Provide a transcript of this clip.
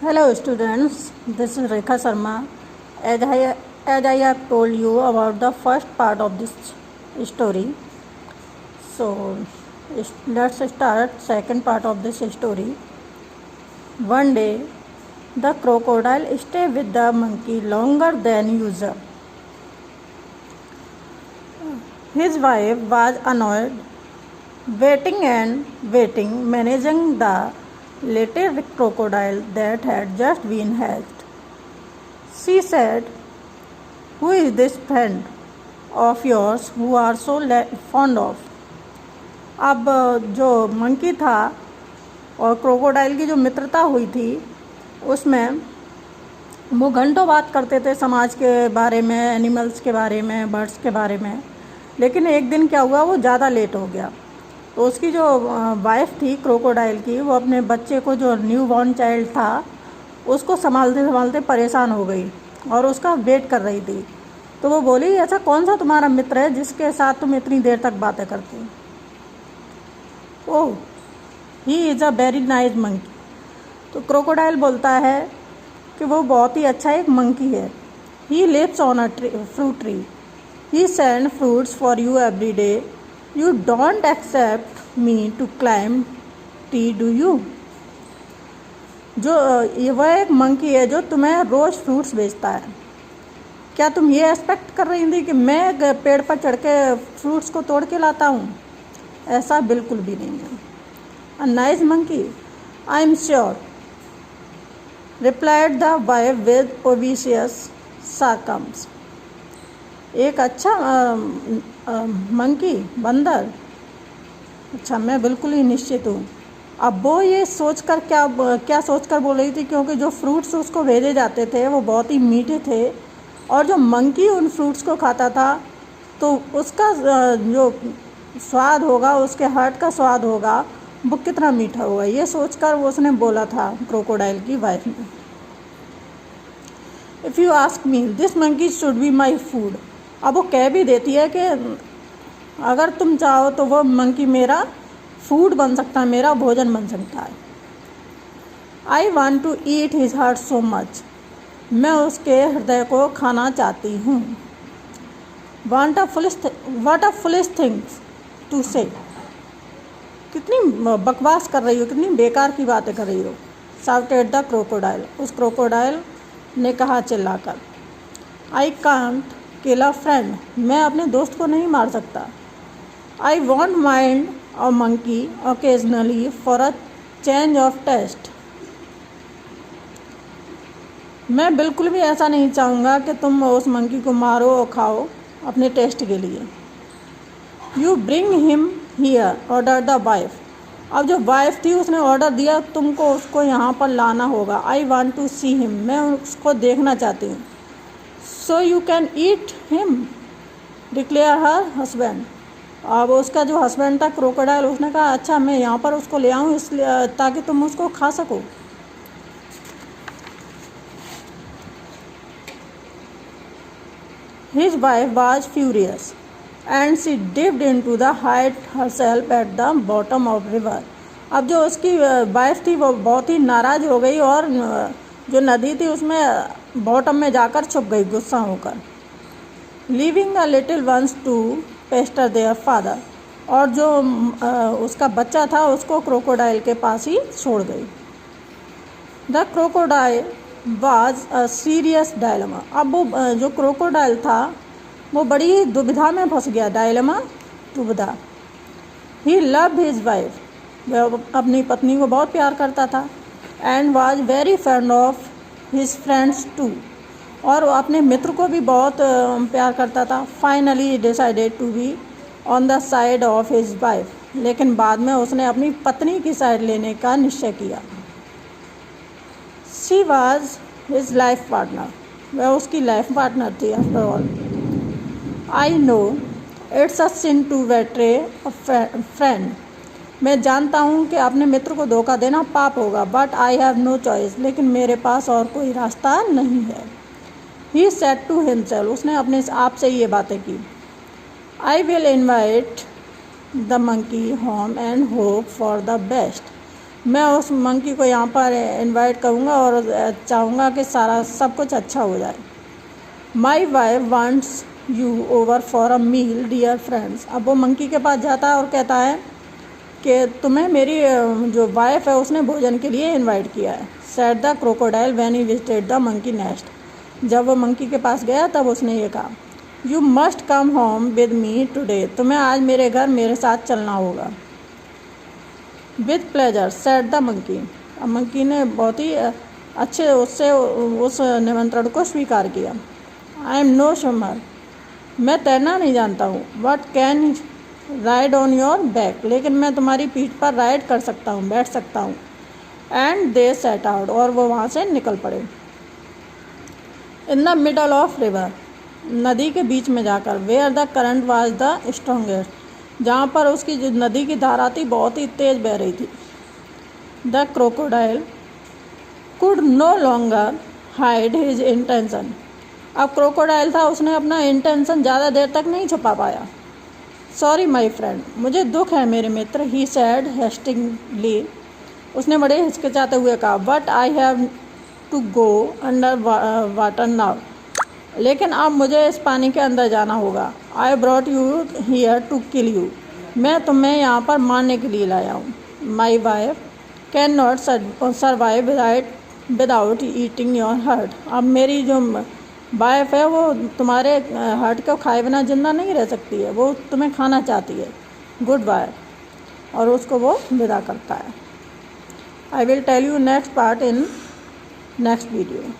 Hello students, this is Rekha Sharma. As I have told you about the first part of this story, so let's start second part of this story. One day, the crocodile stayed with the monkey longer than usual. His wife was annoyed, waiting, managing the little crocodile that had just been hatched. She said, "Who is this friend of yours who are so fond of?" अब जो monkey था और crocodile की जो मित्रता हुई थी उसमें वो घंटों बात करते थे समाज के बारे में, एनिमल्स के बारे में, बर्ड्स के बारे में। लेकिन एक दिन क्या हुआ, वो ज़्यादा लेट हो गया। तो उसकी जो वाइफ थी क्रोकोडाइल की, वो अपने बच्चे को, जो न्यू बॉर्न चाइल्ड था, उसको संभालते संभालते परेशान हो गई और उसका वेट कर रही थी। तो वो बोली, ऐसा कौन सा तुम्हारा मित्र है जिसके साथ तुम इतनी देर तक बातें करती हो? Oh, he is a very nice monkey. तो क्रोकोडाइल बोलता है कि वो बहुत ही अच्छा एक मंकी है। He lives on a fruit tree, he send fruits for you every day, you don't accept me to climb tree do you. वह एक मंकी है जो तुम्हें रोज़ फ्रूट्स बेचता है। क्या तुम ये एक्सपेक्ट कर रही थी कि मैं पेड़ पर चढ़ के फ्रूट्स को तोड़ के लाता हूँ? ऐसा बिल्कुल भी नहीं है। A nice monkey, I am sure, replied the wife with obvious sarcasm. एक अच्छा मंकी, बंदर, अच्छा, मैं बिल्कुल ही निश्चित हूँ। अब वो ये सोचकर क्या सोचकर बोल रही थी, क्योंकि जो फ्रूट्स उसको भेजे जाते थे वो बहुत ही मीठे थे और जो मंकी उन फ्रूट्स को खाता था तो उसका जो स्वाद होगा, उसके हार्ट का स्वाद होगा, वो कितना मीठा होगा, ये सोचकर वो उसने बोला था क्रोकोडाइल की वाइफ ने। If you ask me, this monkey should be my food. अब वो कह भी देती है कि अगर तुम चाहो तो वो मंकी मेरा फूड बन सकता है, मेरा भोजन बन सकता है। I want to eat his heart so much, मैं उसके हृदय को खाना चाहती हूँ। What a foolish things to say, कितनी बकवास कर रही हो, कितनी बेकार की बातें कर रही हो। शाउटेड द क्रोकोडाइल, उस क्रोकोडाइल ने कहा चिल्लाकर। I can't kill a friend, मैं अपने दोस्त को नहीं मार सकता। I won't mind a monkey occasionally for a change of taste, मैं बिल्कुल भी ऐसा नहीं चाहूँगा कि तुम उस मंकी को मारो और खाओ अपने टेस्ट के लिए। You bring him here, order the wife. अब जो वाइफ थी उसने ऑर्डर दिया, तुमको उसको यहाँ पर लाना होगा। I want to see him, मैं उसको देखना चाहती हूँ। So you can eat him, declare her husband. अब उसका जो हस्बैंड था क्रोकोडाइल, उसने कहा, अच्छा, मैं यहाँ पर उसको ले आऊँ इसलिए ताकि तुम उसको खा सको। His wife was furious and she dipped into the hide herself at the bottom of river. अब जो उसकी वाइफ थी वो बहुत ही नाराज़ हो गई और जो नदी थी उसमें बॉटम में जाकर छुप गई गुस्सा होकर। Leaving the little ones to pester their father, और जो उसका बच्चा था उसको क्रोकोडाइल के पास ही छोड़ गई। The crocodile was a serious dilemma. अब वो जो क्रोकोडाइल था वो बड़ी दुविधा में फंस गया। डायलेमा, दुविधा। ही लव्ड हिज वाइफ, वह अपनी पत्नी को बहुत प्यार करता था। And was very friend of his friends too, और अपने मित्र को भी बहुत प्यार करता था। Finally he decided to be on the side of his wife, लेकिन बाद में उसने अपनी पत्नी की साइड लेने का निश्चय किया। She was his life partner, वह उसकी लाइफ पार्टनर थी after all. I know it's a sin to betray a friend, मैं जानता हूँ कि अपने मित्र को धोखा देना पाप होगा। But I have no choice, लेकिन मेरे पास और कोई रास्ता नहीं है। ही सेड टू हिमसेल्फ, उसने अपने आप से ये बातें की। I will invite the monkey home and hope for the best, मैं उस मंकी को यहाँ पर इनवाइट करूँगा और चाहूँगा कि सारा सब कुछ अच्छा हो जाए। My wife wants you over for a meal dear friends. अब वो मंकी के पास जाता है और कहता है कि तुम्हें मेरी जो वाइफ है उसने भोजन के लिए इनवाइट किया है। Said the crocodile when he visited the monkey nest. जब वो मंकी के पास गया तब उसने ये कहा, you must come home with me today. तुम्हें आज मेरे घर मेरे साथ चलना होगा। With pleasure said the monkey. अब मंकी ने बहुत ही अच्छे उससे उस निमंत्रण को स्वीकार किया। I am no swimmer. मैं तैरना नहीं जानता हूँ। But can ride on your back. लेकिन मैं तुम्हारी पीठ पर राइड कर सकता हूँ, बैठ सकता हूँ। And they set out. और वो वहाँ से निकल पड़े। In the middle of river. नदी के बीच में जाकर। Where the current was the strongest. जहाँ पर उसकी जो नदी की धारा थी बहुत ही तेज बह रही थी। The crocodile could no longer hide his intention. अब क्रोकोडाइल था, उसने अपना इंटेंशन ज़्यादा देर तक नहीं छुपा पाया। Sorry my friend. मुझे दुख है मेरे मित्र। ही सैड हेस्टिंगली। उसने बड़े हिचकिचाते हुए कहा, but I have to go under water now. लेकिन अब मुझे इस पानी के अंदर जाना होगा। I brought you here to kill you. मैं तुम्हें यहाँ पर मारने के लिए लाया हूँ। My wife can not survive without eating your heart. अब मेरी जो वाइफ है वो तुम्हारे हर्ट को खाए बिना जिंदा नहीं रह सकती है। वो तुम्हें खाना चाहती है। Good bye. और उसको वो विदा करता है। I will tell you next part in next video.